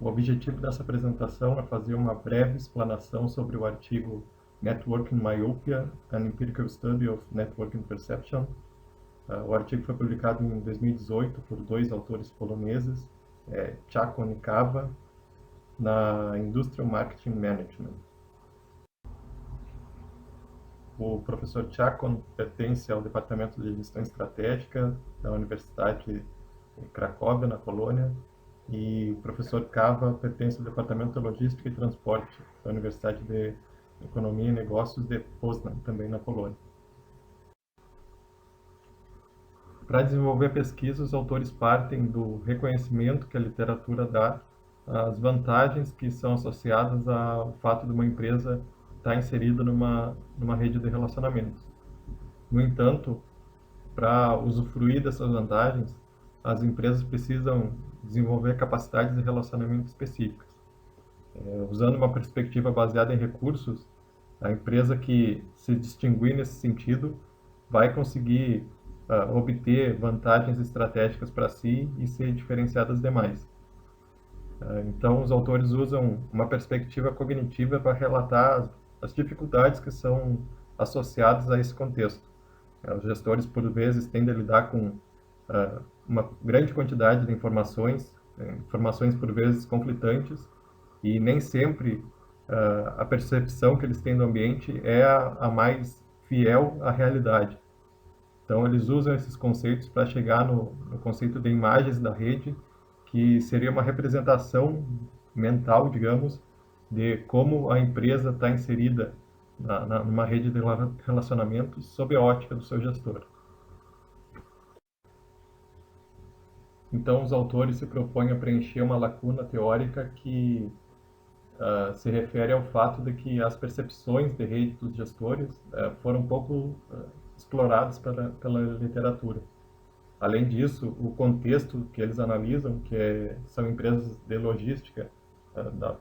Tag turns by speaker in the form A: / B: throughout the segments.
A: O objetivo dessa apresentação é fazer uma breve explanação sobre o artigo Networking Myopia: An Empirical Study of Networking Perception. O artigo foi publicado em 2018 por dois autores poloneses, Chacon e Kawa, na Industrial Marketing Management. O professor Chacon pertence ao Departamento de Gestão Estratégica da Universidade de Cracóvia, na Polônia, e o professor Kawa pertence ao Departamento de Logística e Transporte da Universidade de Economia e Negócios de Poznań, também na Polônia. Para desenvolver a pesquisa, os autores partem do reconhecimento que a literatura dá às vantagens que são associadas ao fato de uma empresa estar inserida numa rede de relacionamentos. No entanto, para usufruir dessas vantagens, as empresas precisam desenvolver capacidades de relacionamento específicas. Usando uma perspectiva baseada em recursos, a empresa que se distinguir nesse sentido vai conseguir obter vantagens estratégicas para si e ser diferenciada das demais. Então, os autores usam uma perspectiva cognitiva para relatar as dificuldades que são associadas a esse contexto. Os gestores, por vezes, tendem a lidar com uma grande quantidade de informações por vezes conflitantes, e nem sempre a percepção que eles têm do ambiente é a mais fiel à realidade. Então, eles usam esses conceitos para chegar no conceito de imagens da rede, que seria uma representação mental, digamos, de como a empresa está inserida numa rede de relacionamentos sob a ótica do seu gestor. Então, os autores se propõem a preencher uma lacuna teórica que se refere ao fato de que as percepções de rede dos gestores foram pouco exploradas pela literatura. Além disso, o contexto que eles analisam, são empresas de logística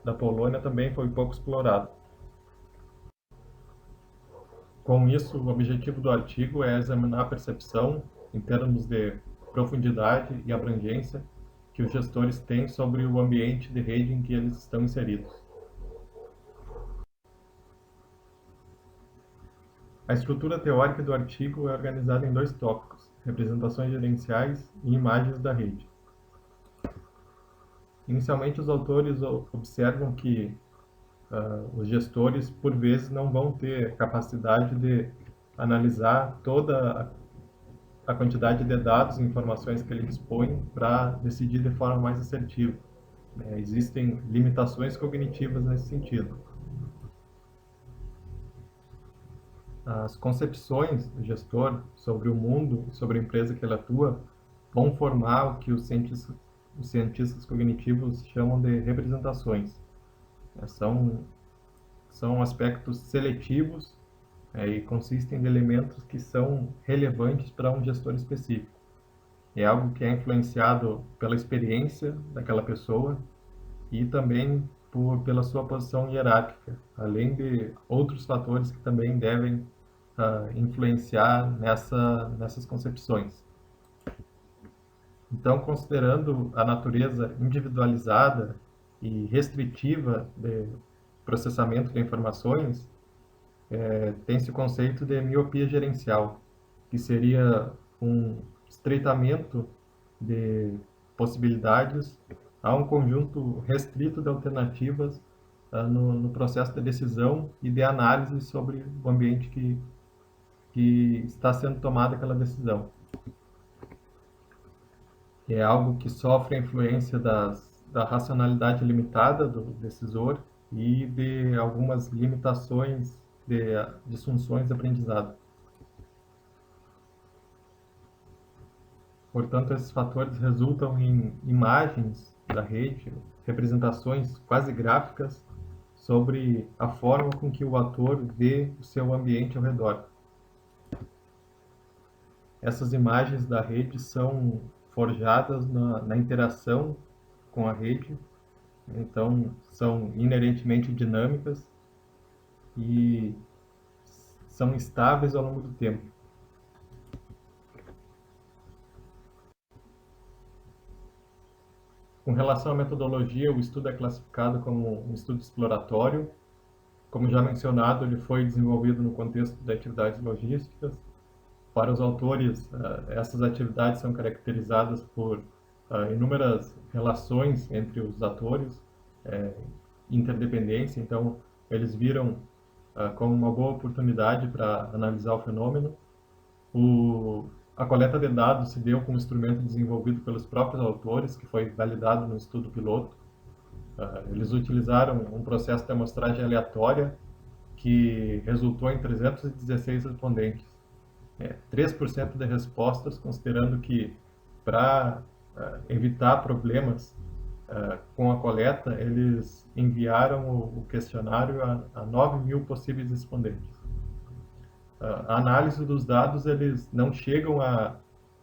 A: da Polônia, também foi pouco explorado. Com isso, o objetivo do artigo é examinar a percepção, em termos de profundidade e abrangência, que os gestores têm sobre o ambiente de rede em que eles estão inseridos. A estrutura teórica do artigo é organizada em dois tópicos: representações gerenciais e imagens da rede. Inicialmente, os autores observam que os gestores, por vezes, não vão ter capacidade de analisar toda a quantidade de dados e informações que ele dispõe para decidir de forma mais assertiva. Existem limitações cognitivas nesse sentido. As concepções do gestor sobre o mundo, sobre a empresa que ele atua, vão formar o que os cientistas cognitivos chamam de representações. São aspectos seletivos e consistem de elementos que são relevantes para um gestor específico. É algo que é influenciado pela experiência daquela pessoa e também pela sua posição hierárquica, além de outros fatores que também devem influenciar nessas concepções. Então, considerando a natureza individualizada e restritiva de processamento de informações, tem-se o conceito de miopia gerencial, que seria um estreitamento de possibilidades a um conjunto restrito de alternativas no processo de decisão e de análise sobre o ambiente que está sendo tomada aquela decisão. É algo que sofre a influência da racionalidade limitada do decisor e de algumas limitações de disfunções de aprendizado. Portanto, esses fatores resultam em imagens da rede, representações quase gráficas sobre a forma com que o ator vê o seu ambiente ao redor. Essas imagens da rede são forjadas na interação com a rede, então são inerentemente dinâmicas e são estáveis ao longo do tempo. Com Com relação à metodologia, o estudo é classificado como um estudo exploratório. Como já mencionado, ele foi desenvolvido no contexto de atividades logísticas. Para os autores, essas atividades são caracterizadas por inúmeras relações entre os atores, interdependência, então eles viram como uma boa oportunidade para analisar o fenômeno. A coleta de dados se deu com um instrumento desenvolvido pelos próprios autores, que foi validado no estudo piloto. Eles utilizaram um processo de amostragem aleatória que resultou em 316 respondentes. 3% de respostas, considerando que para evitar problemas com a coleta, eles enviaram o questionário a 9.000 possíveis respondentes. A análise dos dados, eles não chegam a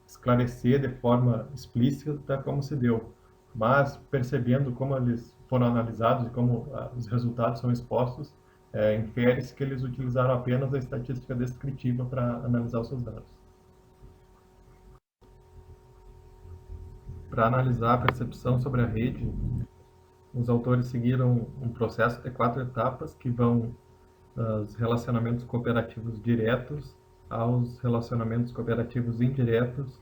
A: esclarecer de forma explícita como se deu, mas percebendo como eles foram analisados e como os resultados são expostos, infere-se que eles utilizaram apenas a estatística descritiva para analisar os seus dados. Para analisar a percepção sobre a rede, os autores seguiram um processo de 4 etapas que vão dos relacionamentos cooperativos diretos aos relacionamentos cooperativos indiretos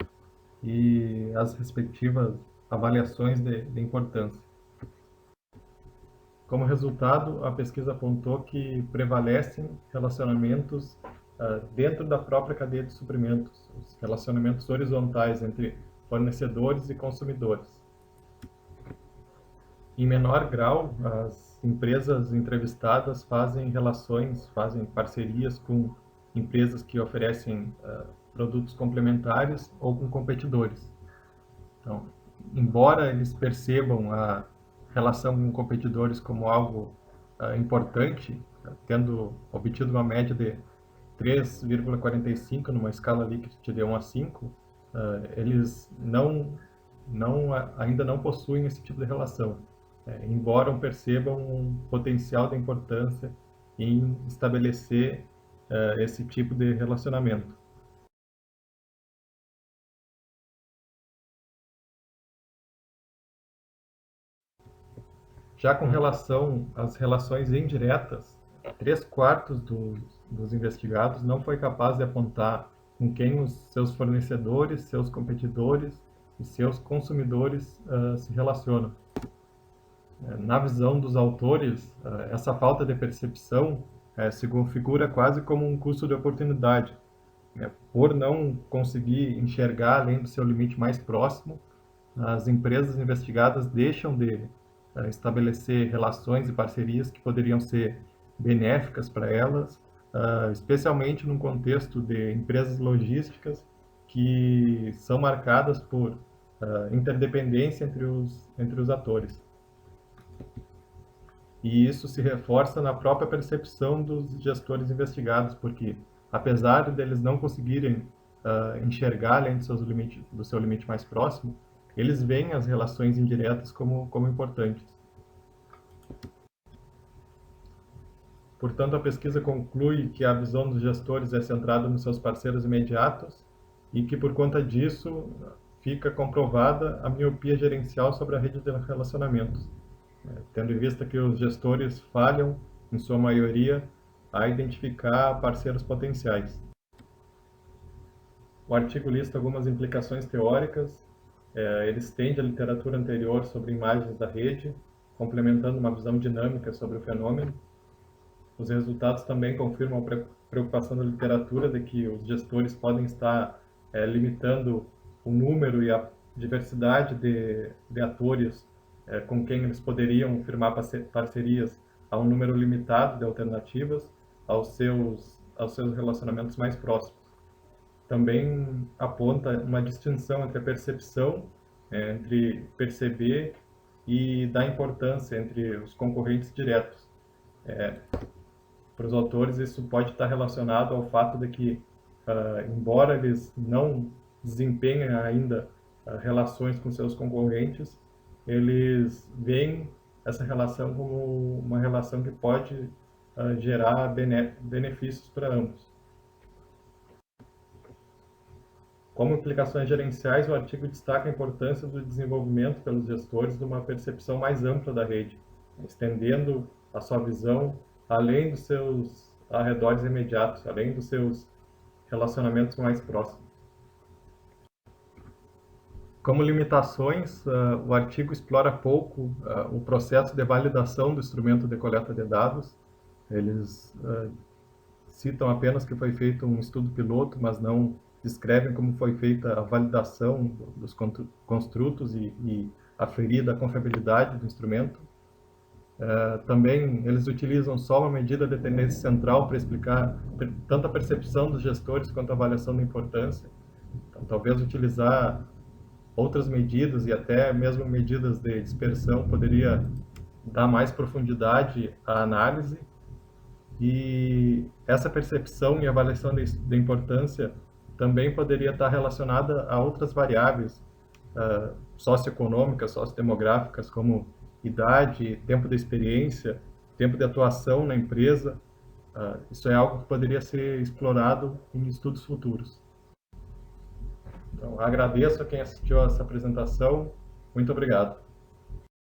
A: e as respectivas avaliações de importância. Como resultado, a pesquisa apontou que prevalecem relacionamentos dentro da própria cadeia de suprimentos, os relacionamentos horizontais entre fornecedores e consumidores. Em menor grau, as empresas entrevistadas fazem parcerias com empresas que oferecem produtos complementares ou com competidores. Então, embora eles percebam a relação com competidores como algo importante, tendo obtido uma média de 3,45 numa escala Likert de 1 a 5, eles ainda não possuem esse tipo de relação, embora percebam um potencial de importância em estabelecer esse tipo de relacionamento. Já com relação às relações indiretas, 3/4 dos investigados não foi capaz de apontar com quem os seus fornecedores, seus competidores e seus consumidores se relacionam. Na visão dos autores, essa falta de percepção se configura quase como um custo de oportunidade. Por não conseguir enxergar além do seu limite mais próximo, as empresas investigadas deixam de estabelecer relações e parcerias que poderiam ser benéficas para elas, especialmente num contexto de empresas logísticas que são marcadas por interdependência entre os atores. E isso se reforça na própria percepção dos gestores investigados, porque apesar deles não conseguirem enxergar além do seu limite mais próximo, eles veem as relações indiretas como importantes. Portanto, a pesquisa conclui que a visão dos gestores é centrada nos seus parceiros imediatos e que, por conta disso, fica comprovada a miopia gerencial sobre a rede de relacionamentos, tendo em vista que os gestores falham, em sua maioria, a identificar parceiros potenciais. O artigo lista algumas implicações teóricas. Ele estende a literatura anterior sobre imagens da rede, complementando uma visão dinâmica sobre o fenômeno. Os resultados também confirmam a preocupação da literatura de que os gestores podem estar limitando o número e a diversidade de atores com quem eles poderiam firmar parcerias a um número limitado de alternativas aos seus relacionamentos mais próximos. Também aponta uma distinção entre a percepção, entre perceber e dar importância entre os concorrentes diretos. Para os autores, isso pode estar relacionado ao fato de que, embora eles não desempenhem ainda relações com seus concorrentes, eles veem essa relação como uma relação que pode benefícios para ambos. Como implicações gerenciais, o artigo destaca a importância do desenvolvimento pelos gestores de uma percepção mais ampla da rede, estendendo a sua visão além dos seus arredores imediatos, além dos seus relacionamentos mais próximos. Como limitações, o artigo explora pouco o processo de validação do instrumento de coleta de dados. Eles citam apenas que foi feito um estudo piloto, mas não descrevem como foi feita a validação dos construtos e aferida a confiabilidade do instrumento. Também eles utilizam só uma medida de tendência central para explicar tanto a percepção dos gestores quanto a avaliação da importância. Então, talvez utilizar outras medidas e até mesmo medidas de dispersão poderia dar mais profundidade à análise, e essa percepção e avaliação da importância também poderia estar relacionada a outras variáveis socioeconômicas, sociodemográficas, como idade, tempo de experiência, tempo de atuação na empresa. Isso é algo que poderia ser explorado em estudos futuros. Então, agradeço a quem assistiu a essa apresentação. Muito obrigado.